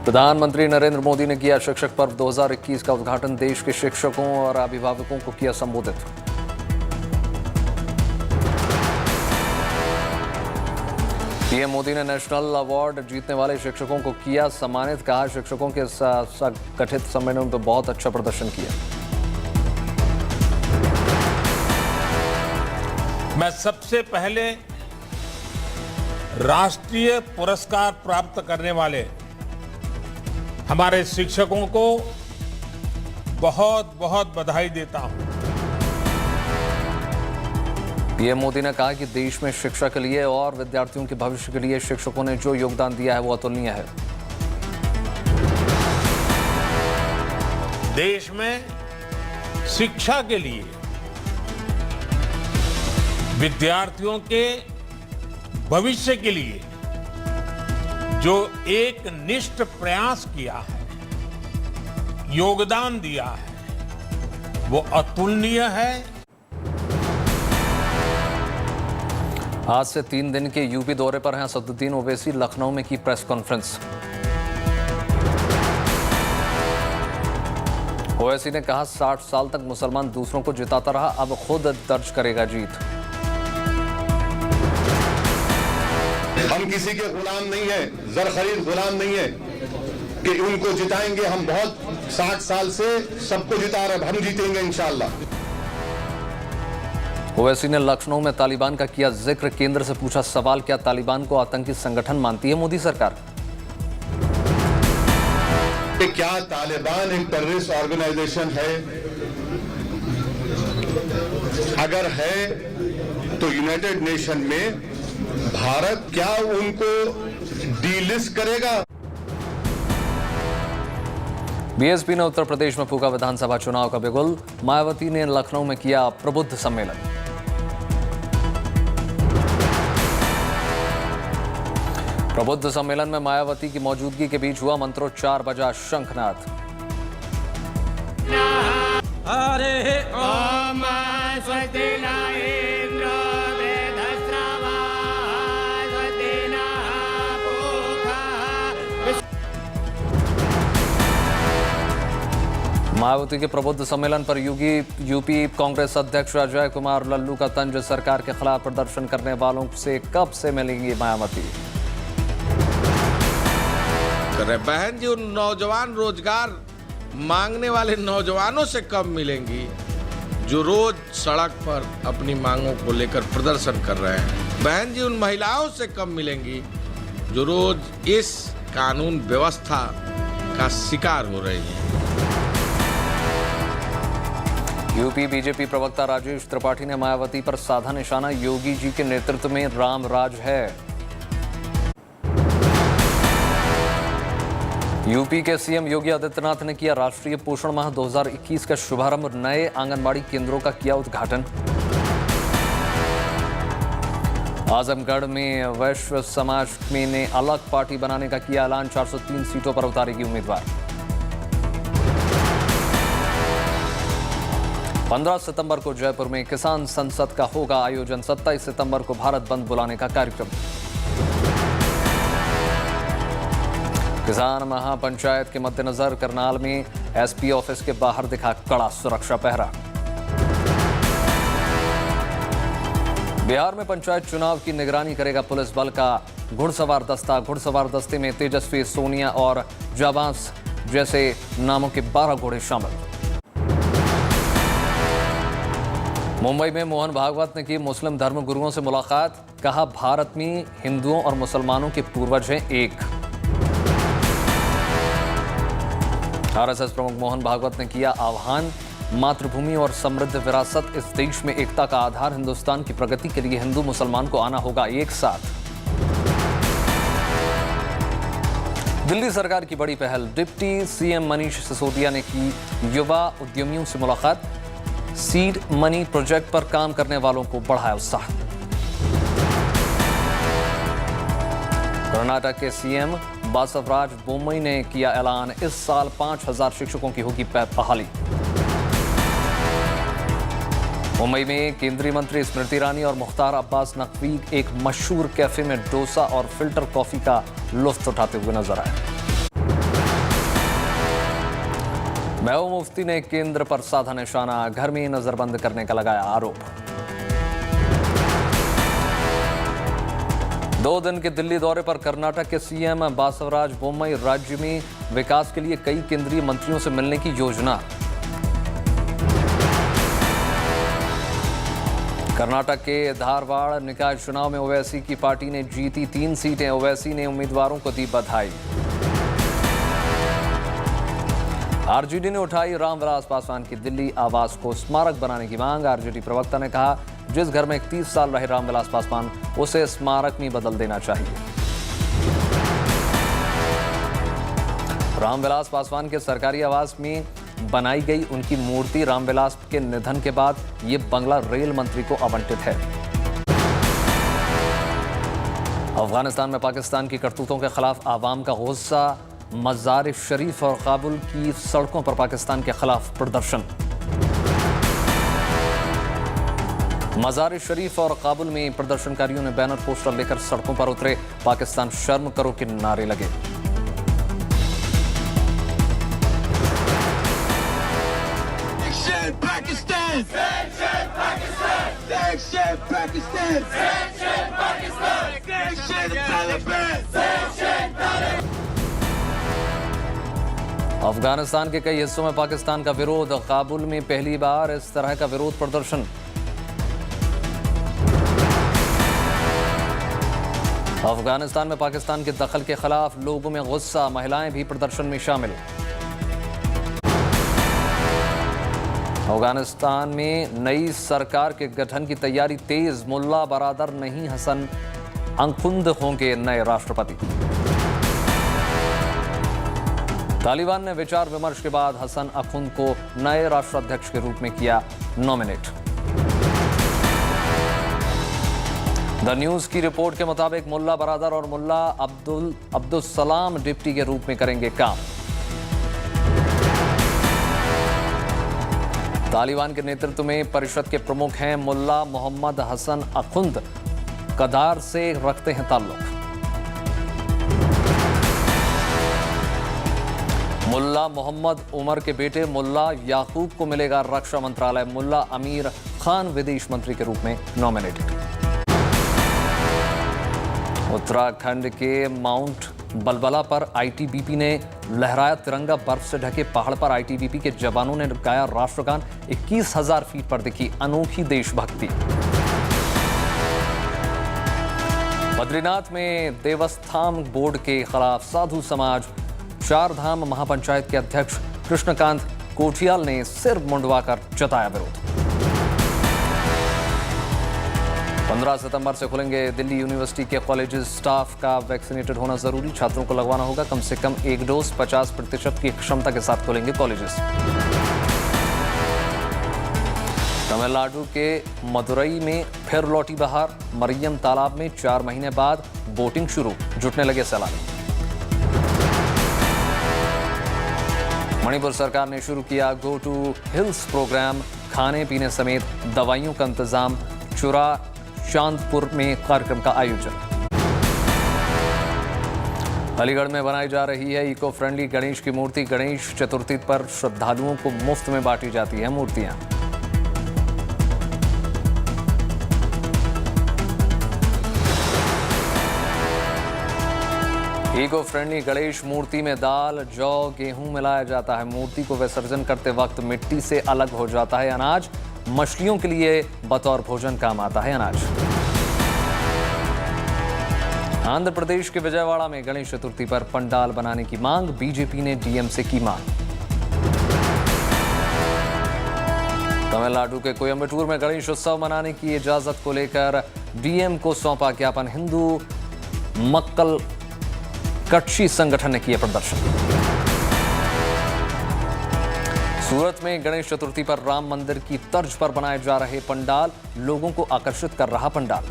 प्रधानमंत्री नरेंद्र मोदी ने किया शिक्षक पर्व 2021 का उद्घाटन। देश के शिक्षकों और अभिभावकों को किया संबोधित। पीएम मोदी ने नेशनल अवार्ड जीतने वाले शिक्षकों को किया सम्मानित। कहा, शिक्षकों के गठित सम्मेलन में बहुत अच्छा प्रदर्शन किया। मैं सबसे पहले राष्ट्रीय पुरस्कार प्राप्त करने वाले हमारे शिक्षकों को बहुत बहुत बधाई देता हूं। पीएम मोदी ने कहा कि देश में शिक्षा के लिए और विद्यार्थियों के भविष्य के लिए शिक्षकों ने जो योगदान दिया है वो अतुलनीय है। देश में शिक्षा के लिए विद्यार्थियों के भविष्य के लिए जो एक निष्ठ प्रयास किया है, योगदान दिया है, वो अतुलनीय है। आज से 3 दिन के यूपी दौरे पर हैं असदुद्दीन ओवैसी। लखनऊ में की प्रेस कॉन्फ्रेंस। ओवैसी ने कहा, 60 साल तक मुसलमान दूसरों को जिताता रहा, अब खुद दर्ज करेगा जीत। हम किसी के गुलाम नहीं है, जर खरीद गुलाम नहीं है कि उनको जिताएंगे। हम बहुत 60 साल से सबको जिता रहे, हम जीतेंगे इंशाअल्लाह। ओवैसी ने लखनऊ में तालिबान का किया जिक्र। केंद्र से पूछा सवाल, क्या तालिबान को आतंकी संगठन मानती है मोदी सरकार? क्या तालिबान एक टेररिस्ट ऑर्गेनाइजेशन है? अगर है तो यूनाइटेड नेशन में भारत क्या उनको डीलिस्ट करेगा? बीएसपी ने उत्तर प्रदेश में फूका विधानसभा चुनाव का बिगुल। मायावती ने लखनऊ में किया प्रबुद्ध सम्मेलन। प्रबुद्ध सम्मेलन में मायावती की मौजूदगी के बीच हुआ मंत्रोच्चार, बजा शंखनाद। हरे ओम मायावती के प्रबुद्ध सम्मेलन पर यूपी कांग्रेस अध्यक्ष अजय कुमार लल्लू का तंज। सरकार के खिलाफ प्रदर्शन करने वालों से कब से मिलेंगी मायावती? बहन जी, उन नौजवान रोजगार मांगने वाले नौजवानों से कब मिलेंगी जो रोज सड़क पर अपनी मांगों को लेकर प्रदर्शन कर रहे हैं? बहन जी, उन महिलाओं से कब मिलेंगी जो रोज इस कानून व्यवस्था का शिकार हो रही हैं? यूपी बीजेपी प्रवक्ता राजेश त्रिपाठी ने मायावती पर साधा निशाना। योगी जी के नेतृत्व में राम राज है। यूपी के सीएम योगी आदित्यनाथ ने किया राष्ट्रीय पोषण माह 2021 का शुभारंभ। नए आंगनबाड़ी केंद्रों का किया उद्घाटन। आजमगढ़ में वैश्य समाज ने अलग पार्टी बनाने का किया ऐलान। 403 सीटों पर उतारेगी उम्मीदवार। 15 सितंबर को जयपुर में किसान संसद का होगा आयोजन। 27 सितंबर को भारत बंद बुलाने का कार्यक्रम। किसान महापंचायत के मद्देनजर करनाल में एसपी ऑफिस के बाहर दिखा कड़ा सुरक्षा पहरा। बिहार में पंचायत चुनाव की निगरानी करेगा पुलिस बल का घुड़सवार दस्ता। घुड़सवार दस्ते में तेजस्वी, सोनिया और जाबांस जैसे नामों के 12 घोड़े शामिल। मुंबई में मोहन भागवत ने की मुस्लिम धर्मगुरुओं से मुलाकात। कहा, भारत में हिंदुओं और मुसलमानों के पूर्वज हैं एक। आरएसएस प्रमुख मोहन भागवत ने किया आह्वान। मातृभूमि और समृद्ध विरासत इस देश में एकता का आधार। हिंदुस्तान की प्रगति के लिए हिंदू मुसलमान को आना होगा एक साथ। दिल्ली सरकार की बड़ी पहल। डिप्टी सीएम मनीष सिसोदिया ने की युवा उद्यमियों से मुलाकात। सीड मनी प्रोजेक्ट पर काम करने वालों को बढ़ाया उत्साह। कर्नाटक के सीएम बासवराज बोम्मई ने किया ऐलान। इस साल 5000 शिक्षकों की होगी बहाली। मुंबई में केंद्रीय मंत्री स्मृति ईरानी और मुख्तार अब्बास नकवी एक मशहूर कैफे में डोसा और फिल्टर कॉफी का लुत्फ उठाते हुए नजर आए। महबूब मुफ्ती ने केंद्र पर साधा निशाना, घर में नजरबंद करने का लगाया आरोप। 2 दिन के दिल्ली दौरे पर कर्नाटक के सीएम बासवराज बोम्मई, राज्य में विकास के लिए कई केंद्रीय मंत्रियों से मिलने की योजना। कर्नाटक के धारवाड़ निकाय चुनाव में ओवैसी की पार्टी ने जीती 3 सीटें, ओवैसी ने उम्मीदवारों को दी बधाई। आरजेडी ने उठाई रामविलास पासवान की दिल्ली आवास को स्मारक बनाने की मांग। आरजेडी प्रवक्ता ने कहा, जिस घर में 31 साल रहे रामविलास पासवान, उसे स्मारक में बदल देना चाहिए। रामविलास पासवान के सरकारी आवास में बनाई गई उनकी मूर्ति रामविलास के निधन के बाद ये बंगला रेल मंत्री को आवंटित है। अफगानिस्तान में पाकिस्तान की करतूतों के खिलाफ आवाम का गुस्सा, मज़ार शरीफ और काबुल की सड़कों पर पाकिस्तान के खिलाफ प्रदर्शन। मज़ार शरीफ और काबुल में प्रदर्शनकारियों ने बैनर पोस्टर लेकर सड़कों पर उतरे, पाकिस्तान शर्म करो के नारे लगे। Pakistan! Sanction Pakistan! Sanction Pakistan! Sanction Pakistan! Sanction Taliban! Sanction Taliban! Afghanistan के कई हिस्सों में पाकिस्तान का विरोध, काबुल में पहली बार इस तरह का विरोध प्रदर्शन। अफगानिस्तान में पाकिस्तान के दखल के खिलाफ लोगों में गुस्सा, महिलाएं भी प्रदर्शन में शामिल। अफगानिस्तान में नई सरकार के गठन की तैयारी तेज, मुल्ला बरादर नहीं हसन अखुंद होंगे नए राष्ट्रपति। तालिबान ने विचार विमर्श के बाद हसन अखुंद को नए राष्ट्राध्यक्ष के रूप में किया नॉमिनेट। द न्यूज की रिपोर्ट के मुताबिक मुल्ला बरादर और मुल्ला अब्दुल सलाम डिप्टी के रूप में करेंगे काम। तालिबान के नेतृत्व में परिषद के प्रमुख हैं मुल्ला मोहम्मद हसन अखुंद, कदार से रखते हैं ताल्लुक। मुल्ला मोहम्मद उमर के बेटे मुल्ला याकूब को मिलेगा रक्षा मंत्रालय, मुल्ला अमीर खान विदेश मंत्री के रूप में नॉमिनेटेड। उत्तराखंड के माउंट बलबला पर आईटीबीपी ने लहराया तिरंगा, बर्फ से ढके पहाड़ पर आईटीबीपी के जवानों ने गाया राष्ट्रगान, 21,000 फीट पर दिखी अनोखी देशभक्ति। बद्रीनाथ में देवस्थान बोर्ड के खिलाफ साधु समाज, चार धाम महापंचायत के अध्यक्ष कृष्णकांत कोठियाल ने सिर मुंडवाकर जताया विरोध। 15 सितंबर से खुलेंगे दिल्ली यूनिवर्सिटी के कॉलेजेस, स्टाफ का वैक्सीनेटेड होना जरूरी, छात्रों को लगवाना होगा कम से कम 1 डोज, 50% की क्षमता के साथ खुलेंगे कॉलेजेस। तमिलनाडु के मदुरई में फिर लौटी बहार, मरियम तालाब में 4 महीने बाद बोटिंग शुरू, जुटने लगे सैलानी। मणिपुर सरकार ने शुरू किया गो टू हिल्स प्रोग्राम, खाने पीने समेत दवाइयों का इंतजाम, चुरा चांदपुर में कार्यक्रम का आयोजन। अलीगढ़ में बनाई जा रही है इको फ्रेंडली गणेश की मूर्ति, गणेश चतुर्थी पर श्रद्धालुओं को मुफ्त में बांटी जाती है मूर्तियां। इको फ्रेंडली गणेश मूर्ति में दाल, जौ, गेहूं मिलाया जाता है। मूर्ति को विसर्जन करते वक्त मिट्टी से अलग हो जाता है अनाज, मछलियों के लिए बतौर भोजन काम आता है अनाज। आंध्र प्रदेश के विजयवाड़ा में गणेश चतुर्थी पर पंडाल बनाने की मांग, बीजेपी ने डीएम से की मांग। तमिलनाडु के कोयम्बटूर में गणेश उत्सव मनाने की इजाजत को लेकर डीएम को सौंपा ज्ञापन, हिंदू मक्कल कच्छी संगठन ने किया प्रदर्शन। सूरत में गणेश चतुर्थी पर राम मंदिर की तर्ज पर बनाए जा रहे पंडाल, लोगों को आकर्षित कर रहा पंडाल।